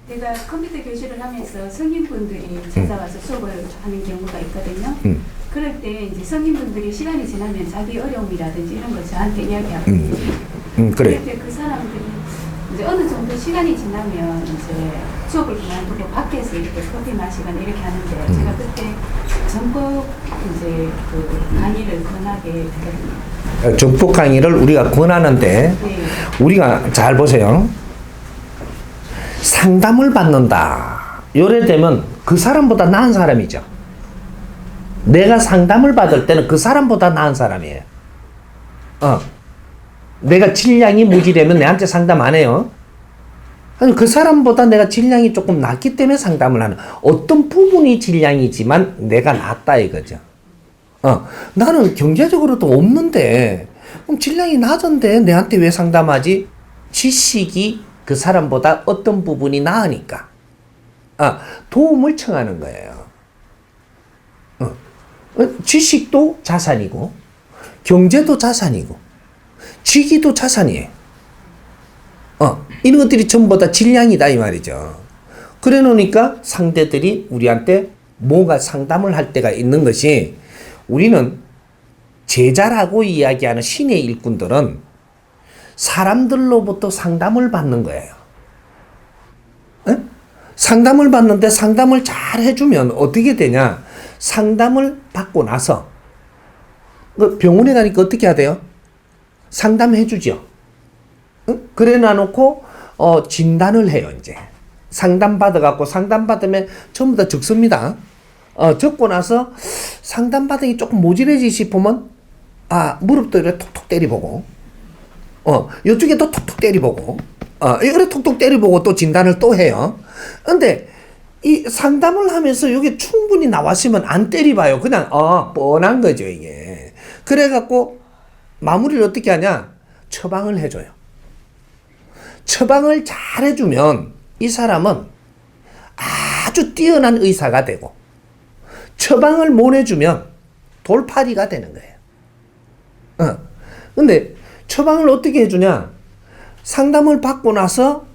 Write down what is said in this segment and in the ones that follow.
제가 컴퓨터 교실을 하면서 성인분들이 찾아와서 수업을 하는 경우가 있거든요. 그럴 때 이제 성인분들이 시간이 지나면 자기 어려움이라든지 이런 걸 저한테 이야기하거든요. 그래. 그럴 때 그 사람들이 이제 어느 정도 시간이 지나면 이제 수업을 그만두고 밖에서 이렇게 커피 마시거나 이렇게 하는데 제가 그때 전법 이제 그 강의를 권하게 되거든요. 정법 강의를 우리가 권하는데 네. 우리가 잘 보세요. 상담을 받는다. 요래 되면 그 사람보다 나은 사람이죠. 내가 상담을 받을 때는 그 사람보다 나은 사람이에요. 내가 질량이 무지되면 내한테 상담 안 해요. 아니, 그 사람보다 내가 질량이 조금 낮기 때문에 상담을 하는. 어떤 부분이 질량이지만 내가 낫다 이거죠. 나는 경제적으로도 없는데 그럼 질량이 낮은데 내한테 왜 상담하지? 지식이 그 사람보다 어떤 부분이 나으니까 도움을 청하는 거예요. 지식도 자산이고 경제도 자산이고 지기도 자산이에요. 이런 것들이 전부 다 질량이다 이 말이죠. 그래 놓으니까 상대들이 우리한테 뭔가 상담을 할 때가 있는 것이, 우리는 제자라고 이야기하는 신의 일꾼들은 사람들로부터 상담을 받는 거예요. 상담을 받는데 상담을 잘 해주면 어떻게 되냐? 상담을 받고 나서 병원에 가니까 어떻게 해야 돼요? 상담해 주죠. 그래 놔놓고 진단을 해요. 이제 상담 받아갖고 상담 받으면 전부 다 적습니다. 적고 나서 상담 받으니 조금 모질해지 싶으면 무릎도 이렇게 톡톡 때려보고 이쪽에 또 톡톡 때려보고 이래 톡톡 때려보고 또 진단을 또 해요. 근데 이 상담을 하면서 이게 충분히 나왔으면 안 때려봐요. 그냥 뻔한 거죠 이게. 그래갖고 마무리를 어떻게 하냐? 처방을 해줘요. 처방을 잘 해주면 이 사람은 아주 뛰어난 의사가 되고, 처방을 못 해주면 돌팔이가 되는 거예요. 근데 처방을 어떻게 해주냐? 상담을 받고 나서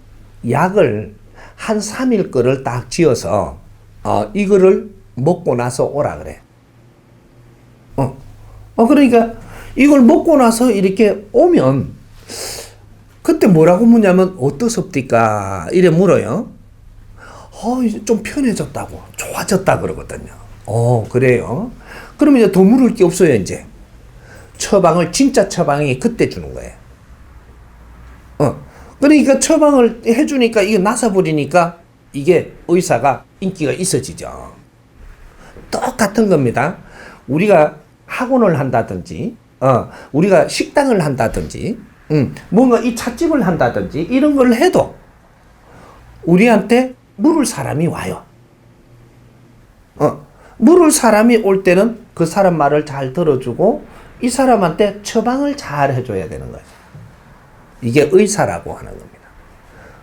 약을 한 3일 거를 딱 지어서 이거를 먹고 나서 오라 그래. 그러니까 이걸 먹고 나서 이렇게 오면 그때 뭐라고 묻냐면 어떻습니까? 이래 물어요. 이제 좀 편해졌다고, 좋아졌다 그러거든요. 그래요? 그러면 이제 더 물을 게 없어요. 이제 처방을, 진짜 처방이 그때 주는 거예요. 그러니까 처방을 해주니까 이게 나서버리니까 이게 의사가 인기가 있어지죠. 똑같은 겁니다. 우리가 학원을 한다든지 우리가 식당을 한다든지 뭔가 이 찻집을 한다든지 이런 걸 해도 우리한테 물을 사람이 와요. 물을 사람이 올 때는 그 사람 말을 잘 들어주고 이 사람한테 처방을 잘 해줘야 되는 거예요. 이게 의사라고 하는 겁니다.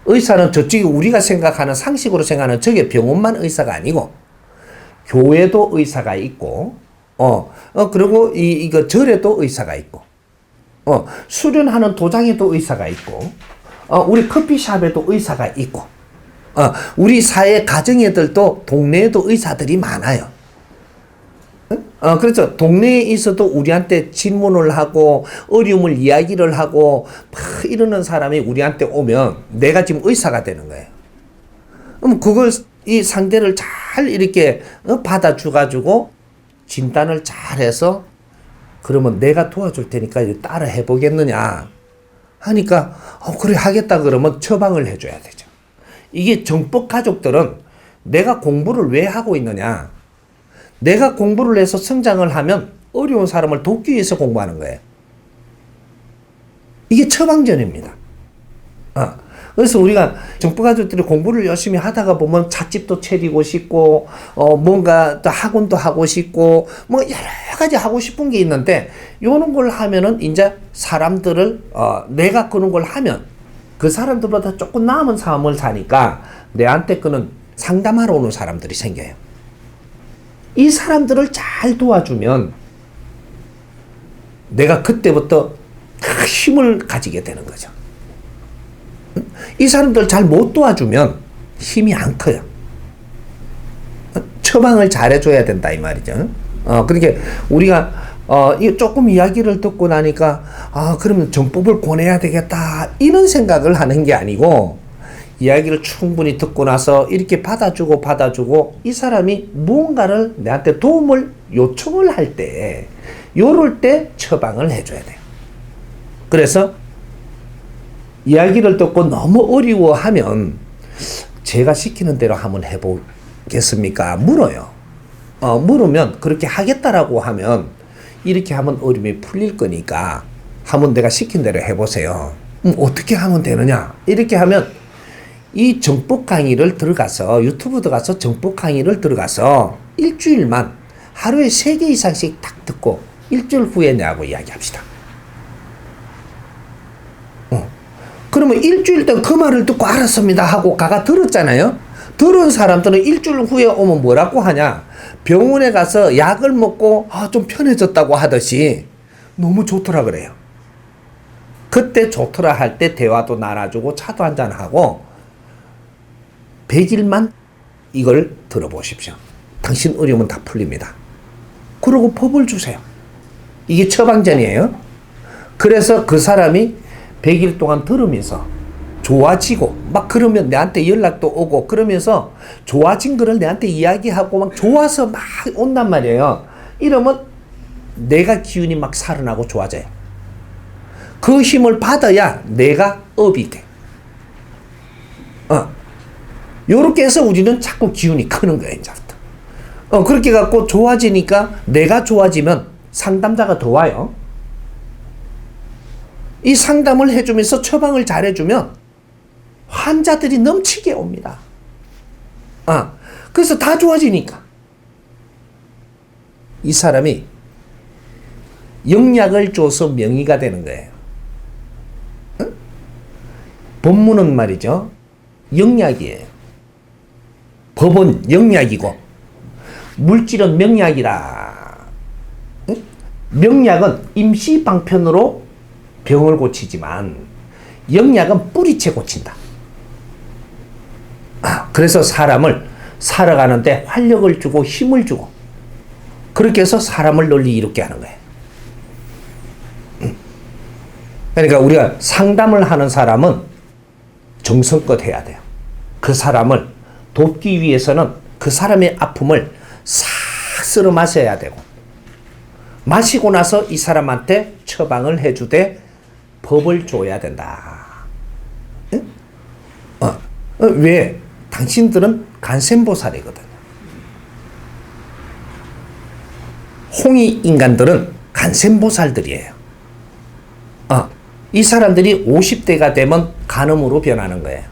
의사는 저쪽에 우리가 생각하는, 상식으로 생각하는 저게 병원만 의사가 아니고 교회도 의사가 있고 그리고 이거 절에도 의사가 있고 수련하는 도장에도 의사가 있고 우리 커피숍에도 의사가 있고 우리 사회 가정애들도 동네에도 의사들이 많아요. 그렇죠. 동네에 있어도 우리한테 질문을 하고 어려움을 이야기를 하고 막 이러는 사람이 우리한테 오면 내가 지금 의사가 되는 거예요. 그럼 그걸 이 상대를 잘 이렇게 받아줘가지고 진단을 잘해서 그러면 내가 도와줄 테니까 따라 해보겠느냐 하니까 그래 하겠다 그러면 처방을 해줘야 되죠. 이게 정법 가족들은 내가 공부를 왜 하고 있느냐? 내가 공부를 해서 성장을 하면 어려운 사람을 돕기 위해서 공부하는 거예요. 이게 처방전입니다. 그래서 우리가 정법가족들이 공부를 열심히 하다가 보면 찻집도 차리고 싶고 뭔가 또 학원도 하고 싶고 뭐 여러 가지 하고 싶은 게 있는데 요런 걸 하면은 이제 사람들을 내가 그런 걸 하면 그 사람들보다 조금 남은 삶을 사니까 내한테 그는 상담하러 오는 사람들이 생겨요. 이 사람들을 잘 도와주면 내가 그때부터 힘을 가지게 되는 거죠. 이 사람들 잘 못 도와주면 힘이 안 커요. 처방을 잘해줘야 된다 이 말이죠. 그러니까 우리가 조금 이야기를 듣고 나니까 그러면 정법을 권해야 되겠다 이런 생각을 하는 게 아니고, 이야기를 충분히 듣고 나서 이렇게 받아주고 이 사람이 무언가를 내한테 도움을 요청을 할 때, 요럴 때 처방을 해줘야 돼요. 그래서 이야기를 듣고 너무 어려워하면 제가 시키는 대로 한번 해보겠습니까? 물어요. 물으면 그렇게 하겠다라고 하면, 이렇게 하면 어려움이 풀릴 거니까 한번 내가 시킨 대로 해보세요. 어떻게 하면 되느냐? 이렇게 하면 이 정법 강의를 들어가서, 유튜브 들어가서 정법 강의를 들어가서 일주일만 하루에 3개 이상씩 딱 듣고 일주일 후에 내하고 이야기합시다. 그러면 일주일 동안 그 말을 듣고 알았습니다 하고 가가 들었잖아요. 들은 사람들은 일주일 후에 오면 뭐라고 하냐? 병원에 가서 약을 먹고 좀 편해졌다고 하듯이 너무 좋더라 그래요. 그때 좋더라 할 때 대화도 나눠주고 차도 한잔하고 100일만 이걸 들어보십시오. 당신 어려움은 다 풀립니다. 그러고 법을 주세요. 이게 처방전이에요. 그래서 그 사람이 100일 동안 들으면서 좋아지고 막 그러면 내한테 연락도 오고 그러면서 좋아진 거를 내한테 이야기하고 막 좋아서 막 온단 말이에요. 이러면 내가 기운이 막 살아나고 좋아져요. 그 힘을 받아야 내가 업이 돼. 요렇게 해서 우리는 자꾸 기운이 크는 거예요, 이제부터. 그렇게 갖고 좋아지니까 내가 좋아지면 상담자가 더 와요. 이 상담을 해주면서 처방을 잘해주면 환자들이 넘치게 옵니다. 그래서 다 좋아지니까 이 사람이 영약을 줘서 명의가 되는 거예요. 법문은 말이죠, 영약이에요. 법은 영약이고 물질은 명약이다. 명약은 임시 방편으로 병을 고치지만 영약은 뿌리채 고친다. 그래서 사람을 살아가는데 활력을 주고 힘을 주고 그렇게 해서 사람을 널리 이롭게 하는 거예요. 그러니까 우리가 상담을 하는 사람은 정성껏 해야 돼요. 그 사람을 돕기 위해서는 그 사람의 아픔을 싹 쓸어 마셔야 되고, 마시고 나서 이 사람한테 처방을 해주되 법을 줘야 된다. 왜? 당신들은 간센보살이거든. 홍이 인간들은 간센보살들이에요. 이 사람들이 50대가 되면 간음으로 변하는 거예요.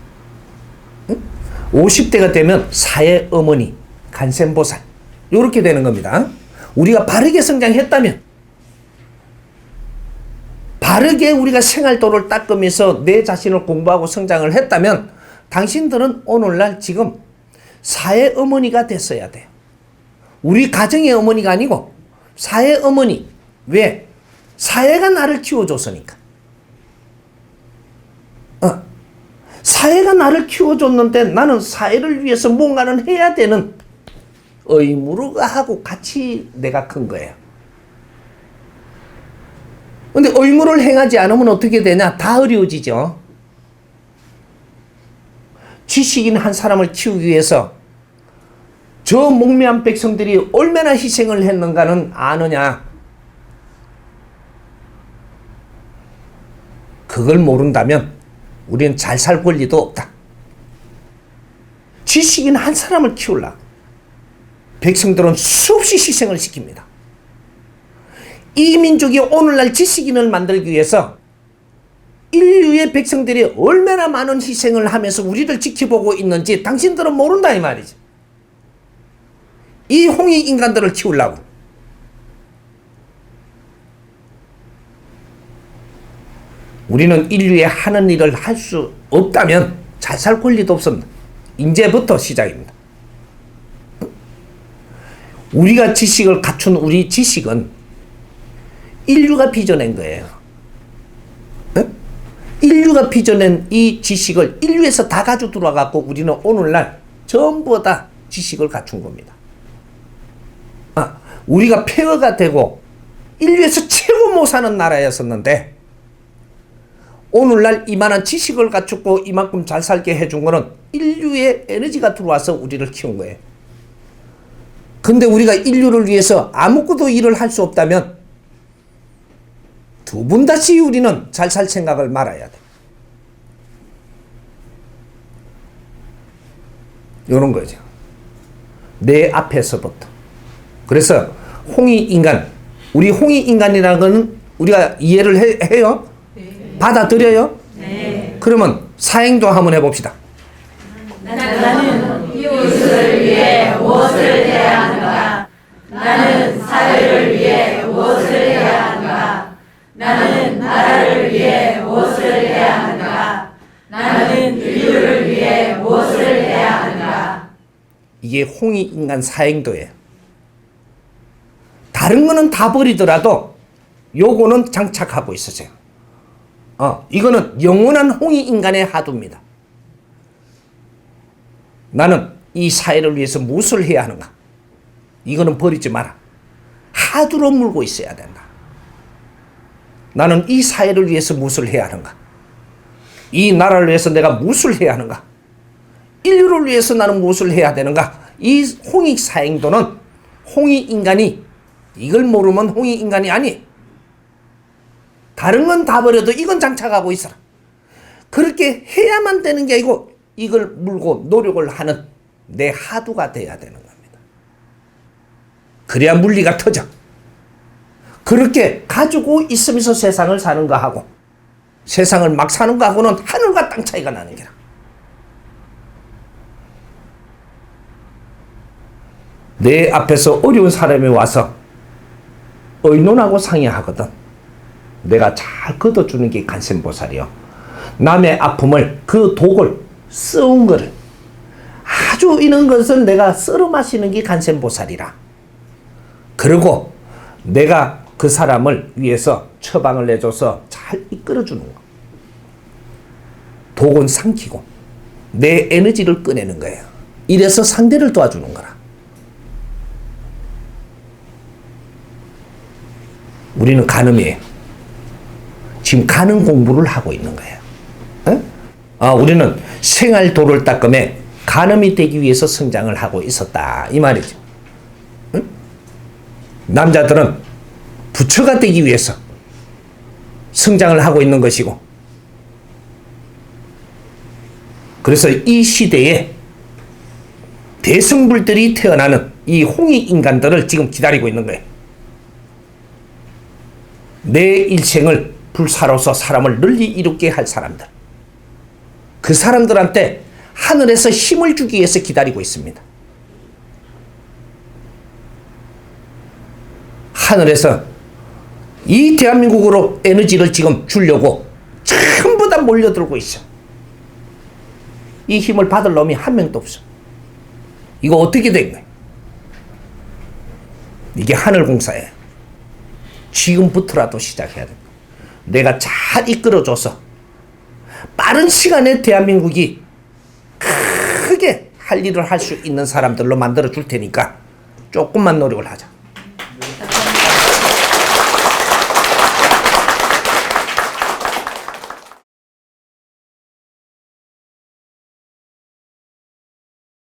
50대가 되면 사의 어머니, 간센보살 이렇게 되는 겁니다. 우리가 바르게 성장했다면, 바르게 우리가 생활도를 닦으면서 내 자신을 공부하고 성장을 했다면 당신들은 오늘날 지금 사의 어머니가 됐어야 돼요. 우리 가정의 어머니가 아니고 사의 어머니. 왜? 사회가 나를 키워줬으니까. 사회가 나를 키워줬는데 나는 사회를 위해서 뭔가는 해야 되는 의무하고 같이 내가 큰 거예요. 근데 의무를 행하지 않으면 어떻게 되냐? 다 어려워지죠. 지식인 한 사람을 키우기 위해서 저 목매한 백성들이 얼마나 희생을 했는가는 아느냐? 그걸 모른다면 우리는 잘 살 권리도 없다. 지식인 한 사람을 키우려고 백성들은 수없이 희생을 시킵니다. 이 민족이 오늘날 지식인을 만들기 위해서 인류의 백성들이 얼마나 많은 희생을 하면서 우리를 지켜보고 있는지 당신들은 모른다 이 말이지. 이 홍이 인간들을 키우려고. 우리는 인류에 하는 일을 할 수 없다면 잘 살 권리도 없습니다. 이제부터 시작입니다. 우리가 지식을 갖춘 우리 지식은 인류가 빚어낸 거예요. 인류가 빚어낸 이 지식을 인류에서 다 가지고 들어와갖고 우리는 오늘날 전부 다 지식을 갖춘 겁니다. 우리가 폐허가 되고 인류에서 최고 못 사는 나라였었는데 오늘날 이만한 지식을 갖추고 이만큼 잘 살게 해준 거는 인류의 에너지가 들어와서 우리를 키운 거예요. 근데 우리가 인류를 위해서 아무것도 일을 할 수 없다면 두 번 다시 우리는 잘 살 생각을 말아야 돼. 이런 거죠. 내 앞에서부터. 그래서 홍익인간, 우리 홍익인간이라는 건 우리가 이해를 해요? 네. 받아들여요? 네. 그러면 사행도 한번 해봅시다. 나는 이웃을 위해 무엇을 해야 하는가? 나는 사회를 위해 무엇을 해야 하는가? 나는 나라를 위해 무엇을 해야 하는가? 나는 인류를 위해 무엇을 해야 하는가? 이게 홍익인간 사행도예요. 다른 거는 다 버리더라도 요거는 장착하고 있으세요. 이거는 영원한 홍익인간의 하두입니다. 나는 이 사회를 위해서 무엇을 해야 하는가? 이거는 버리지 마라. 하두로 물고 있어야 된다. 나는 이 사회를 위해서 무엇을 해야 하는가? 이 나라를 위해서 내가 무엇을 해야 하는가? 인류를 위해서 나는 무엇을 해야 되는가? 이 홍익사행도는 홍익인간이 이걸 모르면 홍익인간이 아니. 다른 건 다 버려도 이건 장착하고 있어라. 그렇게 해야만 되는 게 아니고 이걸 물고 노력을 하는 내 하두가 돼야 되는 겁니다. 그래야 물리가 터져. 그렇게 가지고 있으면서 세상을 사는 거하고 세상을 막 사는 거하고는 하늘과 땅 차이가 나는 게라. 내 앞에서 어려운 사람이 와서 의논하고 상의하거든. 내가 잘 걷어주는 게 간센보살이요. 남의 아픔을 그 독을 썩은 거를 아주 이런 것을 내가 썰어 마시는 게 간센보살이라. 그리고 내가 그 사람을 위해서 처방을 내줘서 잘 이끌어주는 거. 독은 삼키고 내 에너지를 꺼내는 거예요. 이래서 상대를 도와주는 거라. 우리는 간음이에요. 지금 간음 공부를 하고 있는 거예요. 우리는 생활도를 닦음에 간음이 되기 위해서 성장을 하고 있었다. 이 말이죠. 응? 남자들은 부처가 되기 위해서 성장을 하고 있는 것이고, 그래서 이 시대에 대성불들이 태어나는 이 홍익인간들을 지금 기다리고 있는 거예요. 내 일생을 불사로서 사람을 널리 이롭게 할 사람들. 그 사람들한테 하늘에서 힘을 주기 위해서 기다리고 있습니다. 하늘에서 이 대한민국으로 에너지를 지금 주려고 전부 다 몰려들고 있어. 이 힘을 받을 놈이 한 명도 없어. 이거 어떻게 된 거야? 이게 하늘공사예요. 지금부터라도 시작해야 된다. 내가 잘 이끌어줘서 빠른 시간에 대한민국이 크게 할 일을 할 수 있는 사람들로 만들어 줄 테니까 조금만 노력을 하자.